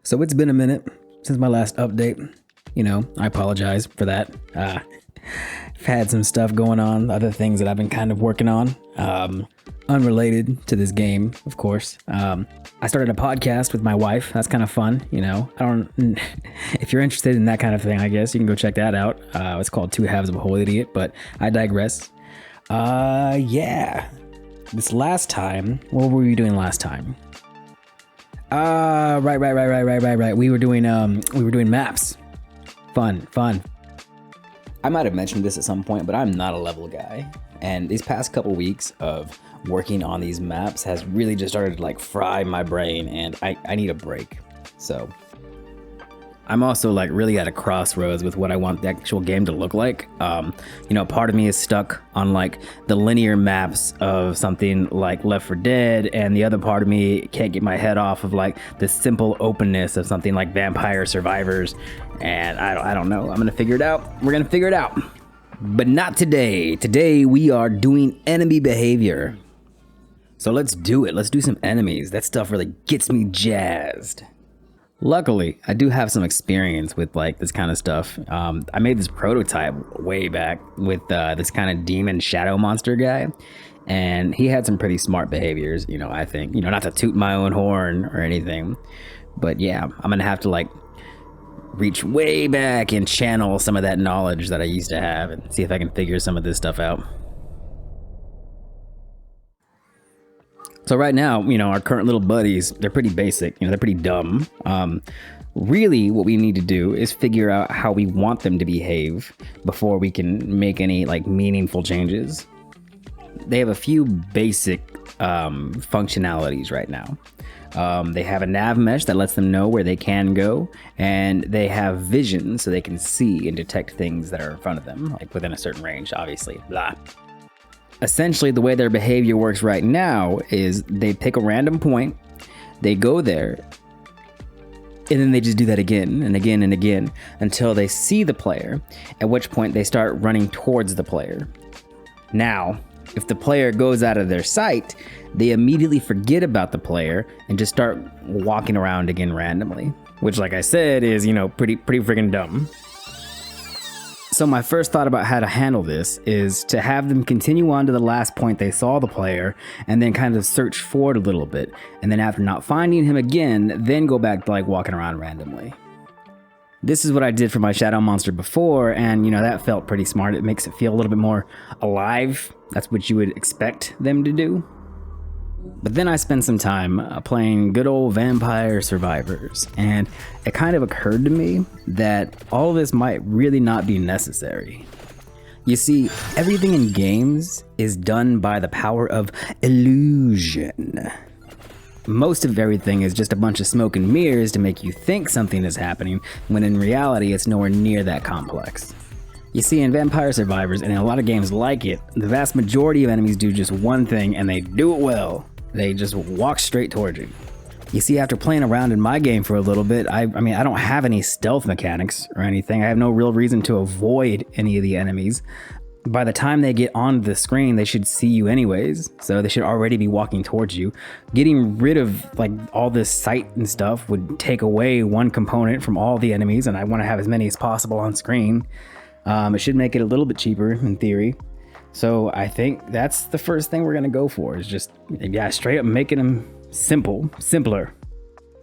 So it's been a minute since my last update. I apologize for that. I've had some stuff going on, other things that I've been kind of working on, unrelated to this game, of course. I started a podcast with my wife. That's kind of fun, if you're interested in that kind of thing, I guess you can go check that out. It's called Two Halves of a Whole Idiot, but I digress. This last time, what were we doing last time? Right. We were doing maps. Fun. I might have mentioned this at some point, but I'm not a level guy. And these past couple weeks of working on these maps has really just started to fry my brain, and I need a break. So I'm also really at a crossroads with what I want the actual game to look like. Part of me is stuck on the linear maps of something like Left 4 Dead, and the other part of me can't get my head off of the simple openness of something like Vampire Survivors. And I don't know. I'm gonna figure it out. We're gonna figure it out. But not today. Today we are doing enemy behavior. So let's do it. Let's do some enemies. That stuff really gets me jazzed. Luckily, I do have some experience with this kind of stuff. I made this prototype way back with this kind of demon shadow monster guy, and he had some pretty smart behaviors, I think. Not to toot my own horn or anything, but yeah, I'm gonna have to reach way back and channel some of that knowledge that I used to have and see if I can figure some of this stuff out. So right now, our current little buddies, they're pretty basic, they're pretty dumb. Really what we need to do is figure out how we want them to behave before we can make any meaningful changes. They have a few basic functionalities right now. They have a nav mesh that lets them know where they can go, and they have vision so they can see and detect things that are in front of them, within a certain range, obviously, blah. Essentially, the way their behavior works right now is they pick a random point, they go there, and then they just do that again and again and again until they see the player, at which point they start running towards the player. Now, if the player goes out of their sight, they immediately forget about the player and just start walking around again randomly, which, like I said, is, pretty freaking dumb. So my first thought about how to handle this is to have them continue on to the last point they saw the player and then kind of search forward a little bit. And then after not finding him again, then go back to walking around randomly. This is what I did for my shadow monster before, and that felt pretty smart. It makes it feel a little bit more alive. That's what you would expect them to do. But then I spent some time playing good old Vampire Survivors, and it kind of occurred to me that all of this might really not be necessary. You see, everything in games is done by the power of illusion. Most of everything is just a bunch of smoke and mirrors to make you think something is happening, when in reality it's nowhere near that complex. You see, in Vampire Survivors, and in a lot of games like it, the vast majority of enemies do just one thing, and they do it well. They just walk straight towards you. You see, after playing around in my game for a little bit, I don't have any stealth mechanics or anything. I have no real reason to avoid any of the enemies. By the time they get onto the screen, they should see you anyways, so they should already be walking towards you. Getting rid of all this sight and stuff would take away one component from all the enemies, and I want to have as many as possible on screen. It should make it a little bit cheaper in theory. So I think that's the first thing we're gonna go for, is just, straight up making them simpler.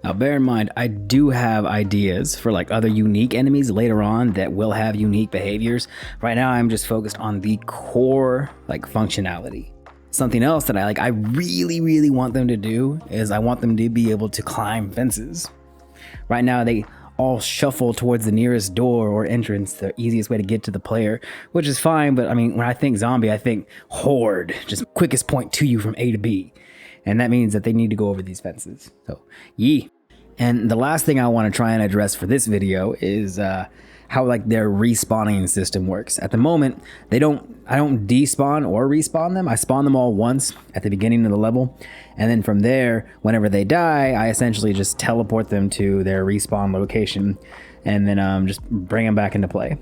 Now bear in mind, I do have ideas for other unique enemies later on that will have unique behaviors. Right now I'm just focused on the core functionality. Something else that I really want them to do is I want them to be able to climb fences. Right now they all shuffle towards the nearest door or entrance, the easiest way to get to the player, which is fine, but when I think zombie, I think horde, just quickest point to you from A to B. And that means that they need to go over these fences. So, yee. And the last thing I want to try and address for this video is how their respawning system works. At the moment, I don't despawn or respawn them. I spawn them all once at the beginning of the level, and then from there, whenever they die, I essentially just teleport them to their respawn location, and then just bring them back into play.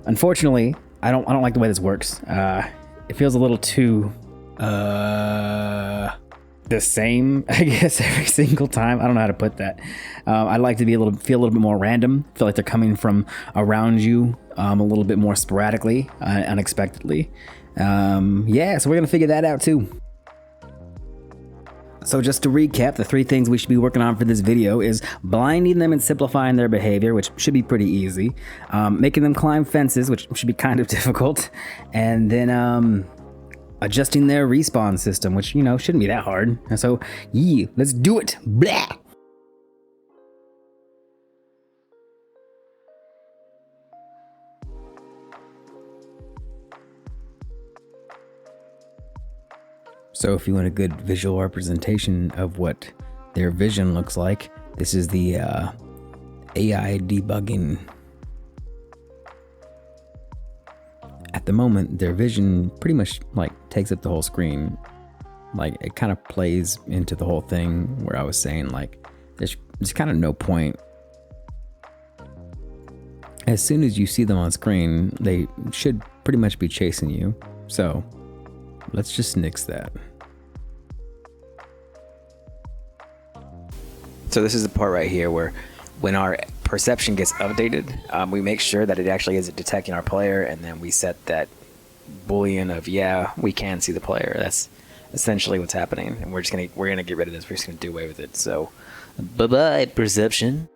Unfortunately, I don't like the way this works. It feels a little too the same, I guess, every single time. I don't know how to put that. I like to feel a little bit more random. Feel like they're coming from around you a little bit more sporadically, unexpectedly. Yeah, so we're gonna figure that out too. So just to recap, the 3 things we should be working on for this video is blinding them and simplifying their behavior, which should be pretty easy. Making them climb fences, which should be kind of difficult. And then adjusting their respawn system, which, shouldn't be that hard. And so, yeah, let's do it. Blah! So if you want a good visual representation of what their vision looks like, this is the AI debugging. At the moment, their vision pretty much takes up the whole screen. It kind of plays into the whole thing where I was saying there's kind of no point. As soon as you see them on screen, they should pretty much be chasing you. So let's just nix that. So this is the part right here where when our perception gets updated, we make sure that it actually is detecting our player, and then we set that boolean of, yeah, we can see the player. That's essentially what's happening, and we're gonna get rid of this. We're just gonna do away with it. So bye-bye, perception.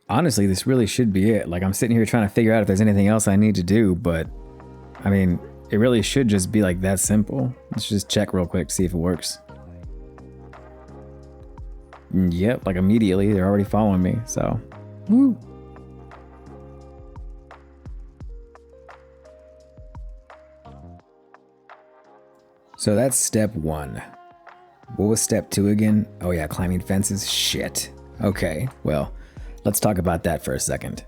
Honestly, this really should be it. I'm sitting here trying to figure out if there's anything else I need to do, but I mean, it really should just be that simple. Let's just check real quick, see if it works. Yep, immediately, they're already following me, so. Woo. So that's step 1. What was step 2 again? Oh yeah, climbing fences, shit. Okay, well, let's talk about that for a second.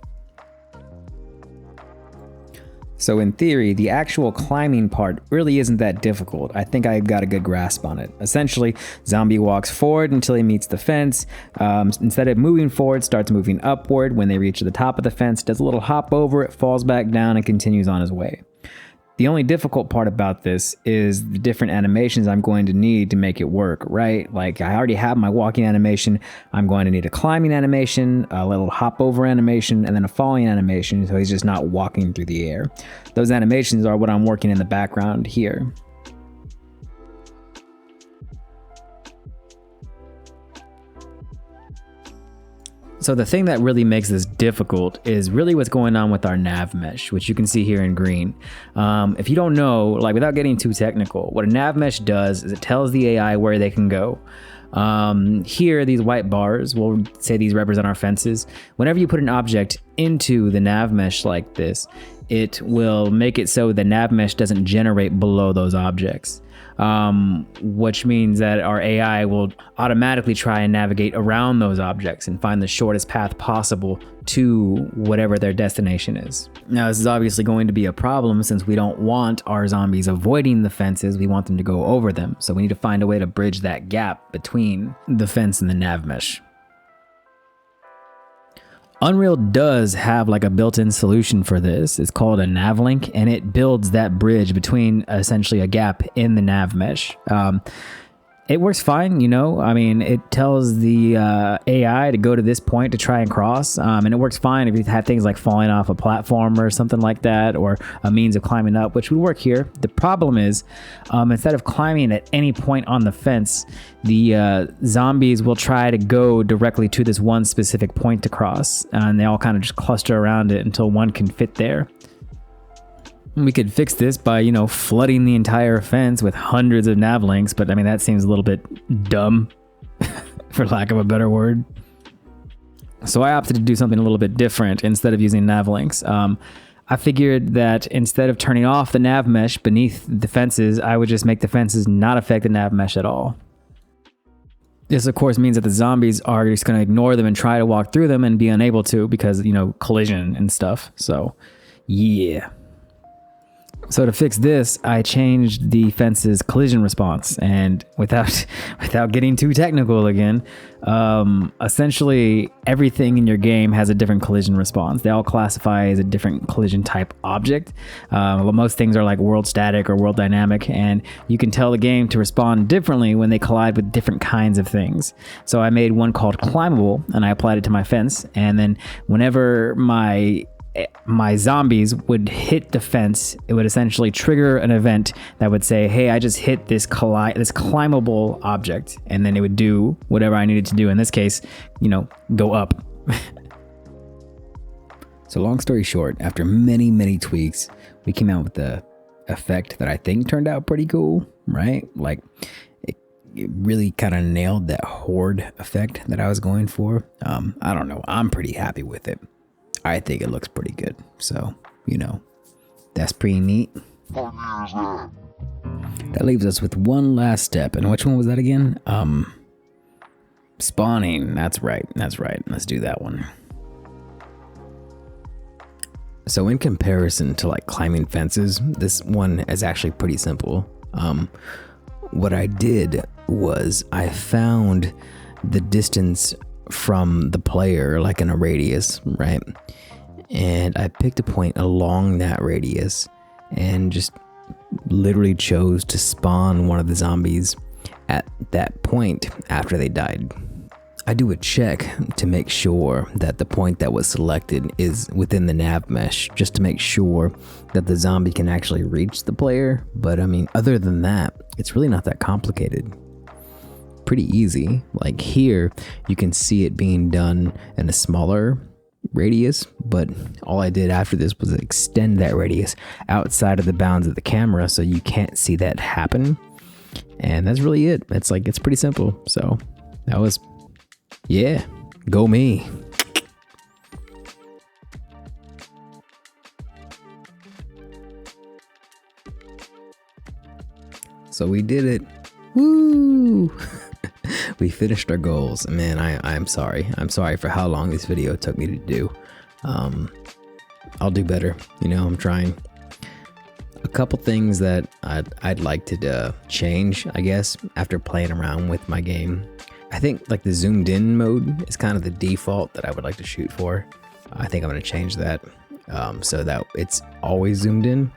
So in theory, the actual climbing part really isn't that difficult. I think I got a good grasp on it. Essentially, zombie walks forward until he meets the fence. Instead of moving forward, starts moving upward. When they reach the top of the fence, does a little hop over it, falls back down, and continues on his way. The only difficult part about this is the different animations I'm going to need to make it work, right? I already have my walking animation. I'm going to need a climbing animation, a little hop over animation, and then a falling animation, so he's just not walking through the air. Those animations are what I'm working in the background here. So the thing that really makes this difficult is really what's going on with our nav mesh, which you can see here in green. If you don't know, without getting too technical, what a nav mesh does is it tells the AI where they can go. Here, these white bars, we'll say these represent our fences. Whenever you put an object into the nav mesh like this, it will make it so the nav mesh doesn't generate below those objects. Which means that our AI will automatically try and navigate around those objects and find the shortest path possible to whatever their destination is. Now, this is obviously going to be a problem since we don't want our zombies avoiding the fences, we want them to go over them. So we need to find a way to bridge that gap between the fence and the nav mesh. Unreal does have a built-in solution for this. It's called a nav link, and it builds that bridge between essentially a gap in the nav mesh. It works fine, it tells the AI to go to this point to try and cross, and it works fine if you have things like falling off a platform or something like that, or a means of climbing up, which would work here. The problem is, instead of climbing at any point on the fence, the zombies will try to go directly to this one specific point to cross, and they all kind of just cluster around it until one can fit there. We could fix this by, flooding the entire fence with hundreds of nav links, but I mean, that seems a little bit dumb, for lack of a better word. So I opted to do something a little bit different instead of using nav links. I figured that instead of turning off the nav mesh beneath the fences, I would just make the fences not affect the nav mesh at all. This, of course, means that the zombies are just going to ignore them and try to walk through them and be unable to because, collision and stuff. So, yeah. So to fix this, I changed the fence's collision response, and without getting too technical again, essentially everything in your game has a different collision response. They all classify as a different collision type object. Most things are like world static or world dynamic, and you can tell the game to respond differently when they collide with different kinds of things. So I made one called climbable, and I applied it to my fence, and then whenever my zombies would hit the fence, it would essentially trigger an event that would say, hey, I just hit this climbable object, and then it would do whatever I needed to do. In this case, go up. So long story short, after many tweaks, we came out with the effect that I think turned out pretty cool, right? Like it really kind of nailed that horde effect that I was going for. I don't know, I'm pretty happy with it. I think it looks pretty good. So, that's pretty neat. That leaves us with one last step. And which one was that again? Spawning. That's right. Let's do that one. So in comparison to like climbing fences, this one is actually pretty simple. What I did was I found the distance from the player, like in a radius, right? And I picked a point along that radius and just literally chose to spawn one of the zombies at that point after they died. I do a check to make sure that the point that was selected is within the nav mesh, just to make sure that the zombie can actually reach the player. But I mean, other than that, it's really not that complicated. Pretty easy. Like here, you can see it being done in a smaller radius, but all I did after this was extend that radius outside of the bounds of the camera so you can't see that happen. And that's really it. It's pretty simple. So that was, yeah, go me. So we did it. Woo! We finished our goals. Man, I'm sorry. I'm sorry for how long this video took me to do. I'll do better. I'm trying. A couple things that I'd like to change, I guess, after playing around with my game. I think like the zoomed in mode is kind of the default that I would like to shoot for. I think I'm going to change that so that it's always zoomed in.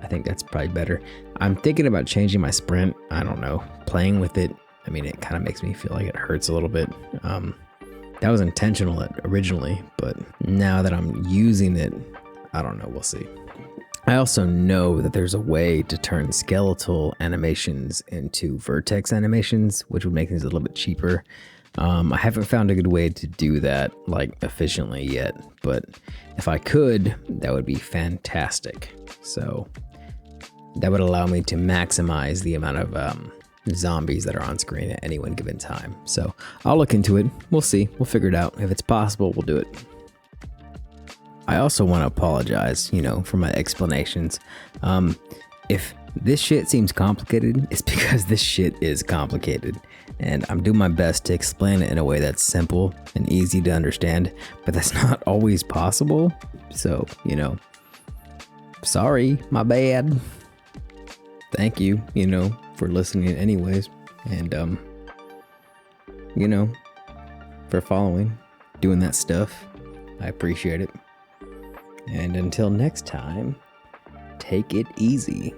I think that's probably better. I'm thinking about changing my sprint. I don't know. Playing with it, I mean, it kind of makes me feel like it hurts a little bit. That was intentional originally, but now that I'm using it, I don't know. We'll see. I also know that there's a way to turn skeletal animations into vertex animations, which would make things a little bit cheaper. I haven't found a good way to do that like efficiently yet, but if I could, that would be fantastic. So that would allow me to maximize the amount of zombies that are on screen at any one given time. So I'll look into it. We'll see. We'll figure it out. If it's possible, we'll do it. I also want to apologize, for my explanations. If this shit seems complicated, it's because this shit is complicated. And I'm doing my best to explain it in a way that's simple and easy to understand, but that's not always possible. So, sorry, my bad. Thank you, for listening anyways. And, for following, doing that stuff. I appreciate it. And until next time, take it easy.